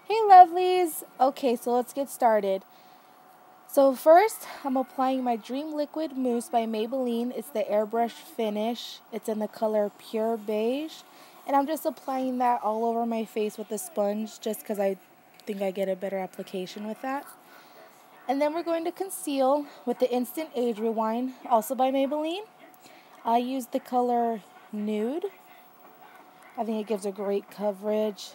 Hey lovelies! Okay, so let's get started. So first, I'm applying my Dream Liquid Mousse by Maybelline. It's the airbrush finish. It's in the color Pure Beige. And I'm just applying that all over my face with a sponge just because I think I get a better application with that. And then we're going to conceal with the Instant Age Rewind, also by Maybelline. I use the color Nude. I think it gives a great coverage,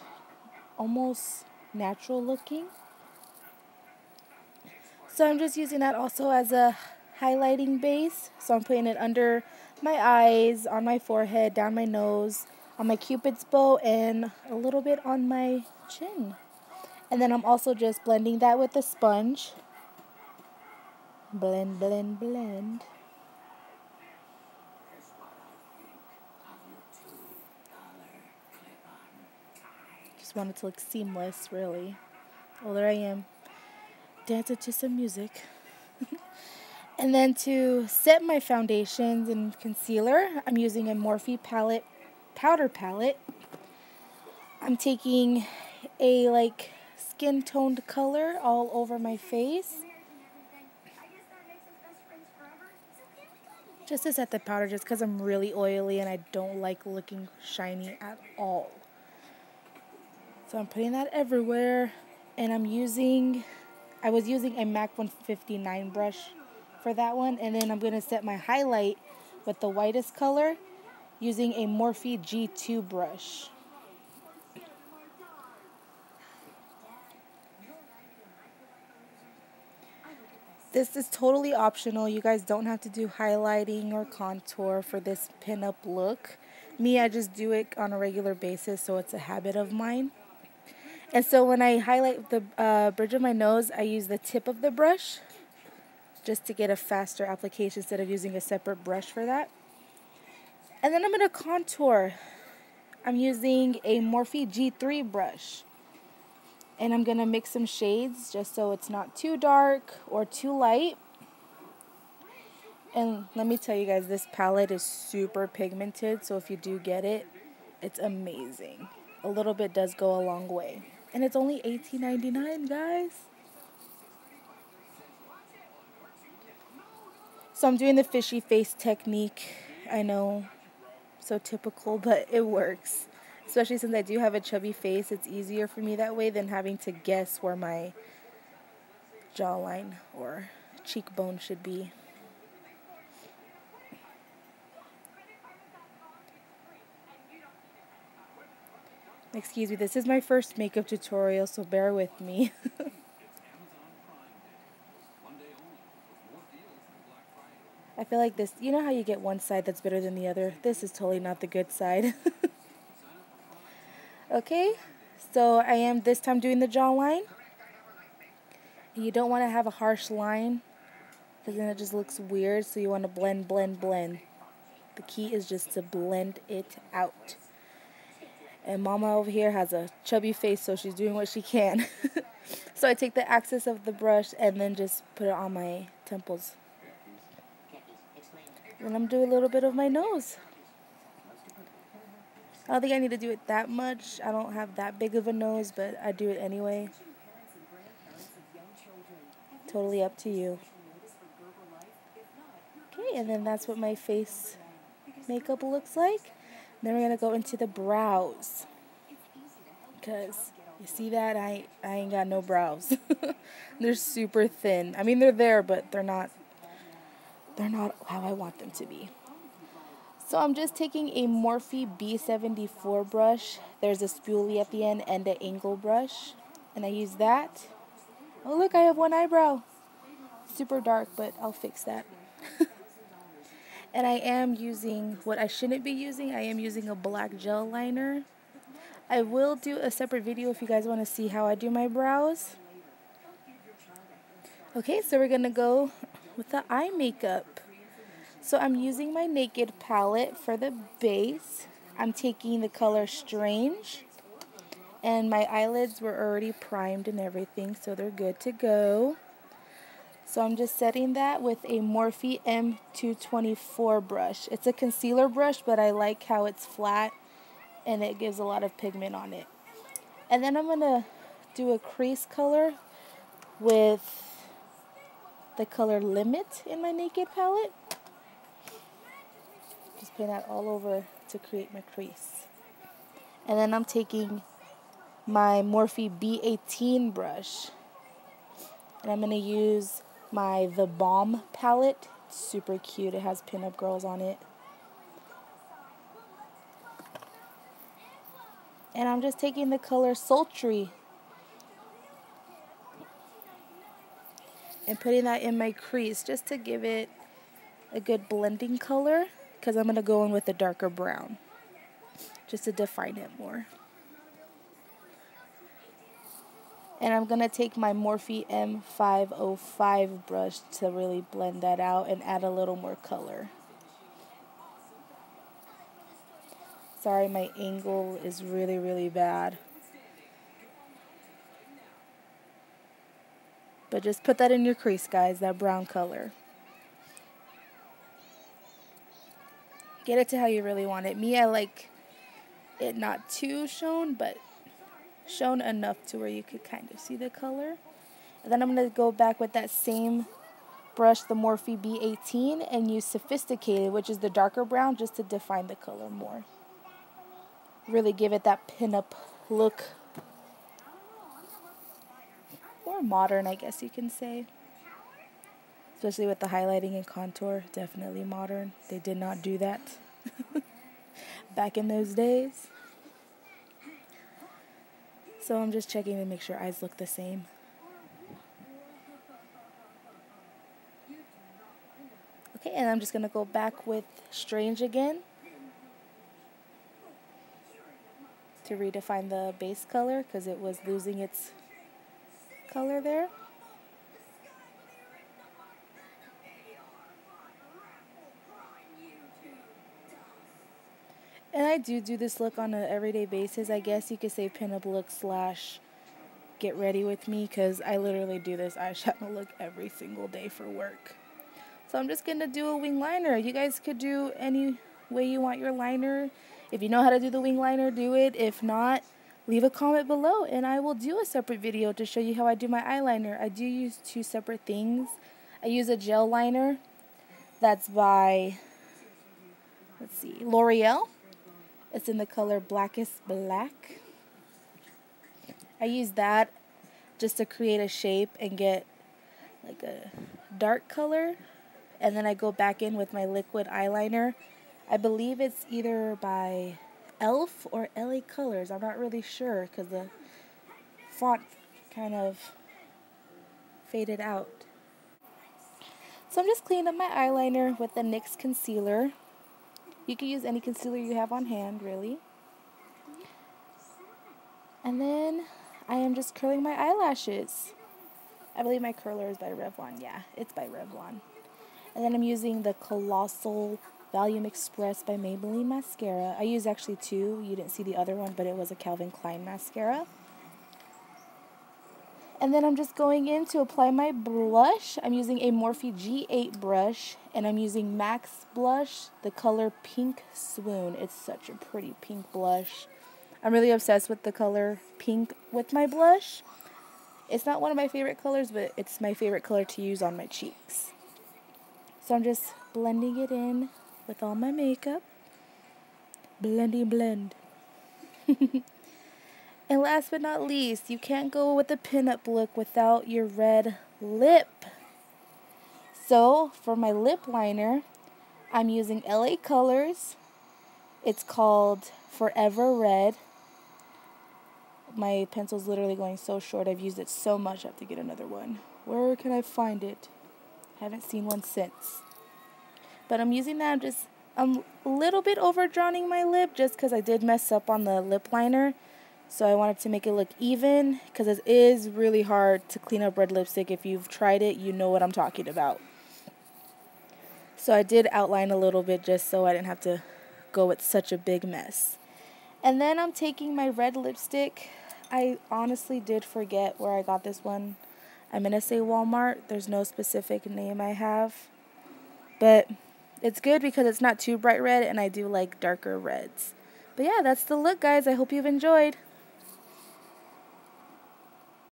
almost natural looking. So I'm just using that also as a highlighting base. So I'm putting it under my eyes, on my forehead, down my nose, on my cupid's bow, and a little bit on my chin. And then I'm also just blending that with a sponge. Blend, blend, blend. Just want it to look seamless, really. Oh, there I am, dancing to some music. And then to set my foundations and concealer, I'm using a Morphe powder palette. I'm taking a skin toned color all over my face. Just to set the powder, just because I'm really oily and I don't like looking shiny at all. So I'm putting that everywhere, and I was using a MAC 159 brush for that one, and then I'm going to set my highlight with the whitest color using a Morphe G2 brush. This is totally optional. You guys don't have to do highlighting or contour for this pinup look. Me, I just do it on a regular basis, so it's a habit of mine. And so when I highlight the bridge of my nose, I use the tip of the brush just to get a faster application instead of using a separate brush for that. And then I'm going to contour. I'm using a Morphe G3 brush. And I'm going to mix some shades just so it's not too dark or too light. And let me tell you guys, this palette is super pigmented, so if you do get it, it's amazing. A little bit does go a long way. And it's only $18.99, guys. So I'm doing the fishy face technique. I know, so typical, but it works. Especially since I do have a chubby face, it's easier for me that way than having to guess where my jawline or cheekbone should be. Excuse me, this is my first makeup tutorial, so bear with me. I feel like this, you know how you get one side that's better than the other? This is totally not the good side. Okay, so I am this time doing the jawline. You don't want to have a harsh line because then it just looks weird, so you want to blend, blend, blend. The key is just to blend it out. And Mama over here has a chubby face, so she's doing what she can. So I take the axis of the brush and then just put it on my temples. And I'm doing a little bit of my nose. I don't think I need to do it that much. I don't have that big of a nose, but I do it anyway. Totally up to you. Okay, and then that's what my face makeup looks like. Then we're going to go into the brows. Because you see that? I ain't got no brows. They're super thin. I mean, they're there, but they're not how I want them to be. So I'm just taking a Morphe B74 brush. There's a spoolie at the end and an angle brush. And I use that. Oh, look, I have one eyebrow. Super dark, but I'll fix that. And I am using what I shouldn't be using. I am using a black gel liner. I will do a separate video if you guys want to see how I do my brows. Okay, so we're going to go with the eye makeup. So I'm using my Naked palette for the base. I'm taking the color Strange. And my eyelids were already primed and everything, so they're good to go. So I'm just setting that with a Morphe M224 brush. It's a concealer brush, but I like how it's flat and it gives a lot of pigment on it. And then I'm going to do a crease color with the color Limit in my Naked palette. Just put that all over to create my crease. And then I'm taking my Morphe B18 brush, and I'm going to use the Balm palette. It's super cute. It has pinup girls on it. And I'm just taking the color Sultry and putting that in my crease just to give it a good blending color, because I'm going to go in with a darker brown just to define it more. And I'm going to take my Morphe M505 brush to really blend that out and add a little more color. Sorry, my angle is really, really bad. But just put that in your crease, guys, that brown color. Get it to how you really want it. Me, I like it not too shown, but shown enough to where you could kind of see the color. And then I'm going to go back with that same brush, the Morphe B18, and use Sophisticated, which is the darker brown, just to define the color more. Really give it that pinup look. More modern, I guess you can say. Especially with the highlighting and contour. Definitely modern. They did not do that back in those days. So I'm just checking to make sure eyes look the same. Okay, and I'm just going to go back with Strange again to redefine the base color, because it was losing its color there. And I do this look on an everyday basis. I guess you could say pinup look / get ready with me, because I literally do this eyeshadow look every single day for work. So I'm just going to do a wing liner. You guys could do any way you want your liner. If you know how to do the wing liner, do it. If not, leave a comment below and I will do a separate video to show you how I do my eyeliner. I do use 2 separate things. I use a gel liner that's by, let's see, L'Oreal. It's in the color Blackest Black. I use that just to create a shape and get like a dark color. And then I go back in with my liquid eyeliner. I believe it's either by e.l.f. or LA Colors. I'm not really sure because the font kind of faded out. So I'm just cleaning up my eyeliner with the NYX concealer. You can use any concealer you have on hand, really. And then I am just curling my eyelashes. I believe my curler is by Revlon. Yeah, it's by Revlon. And then I'm using the Colossal Volume Express by Maybelline mascara. I use actually 2. You didn't see the other one, but it was a Calvin Klein mascara. And then I'm just going in to apply my blush. I'm using a Morphe G8 brush, and I'm using MAC's blush, the color Pink Swoon. It's such a pretty pink blush. I'm really obsessed with the color pink with my blush. It's not one of my favorite colors, but it's my favorite color to use on my cheeks. So I'm just blending it in with all my makeup. Blendy blend. And last but not least, you can't go with the pinup look without your red lip. So for my lip liner, I'm using LA Colors. It's called Forever Red. My pencil's literally going so short. I've used it so much I have to get another one. Where can I find it? Haven't seen one since. But I'm using that. I'm a little bit overdrawing my lip just because I did mess up on the lip liner. So I wanted to make it look even, because it is really hard to clean up red lipstick. If you've tried it, you know what I'm talking about. So I did outline a little bit just so I didn't have to go with such a big mess. And then I'm taking my red lipstick. I honestly did forget where I got this one. I'm going to say Walmart. There's no specific name I have. But it's good because it's not too bright red, and I do like darker reds. But yeah, that's the look, guys. I hope you've enjoyed.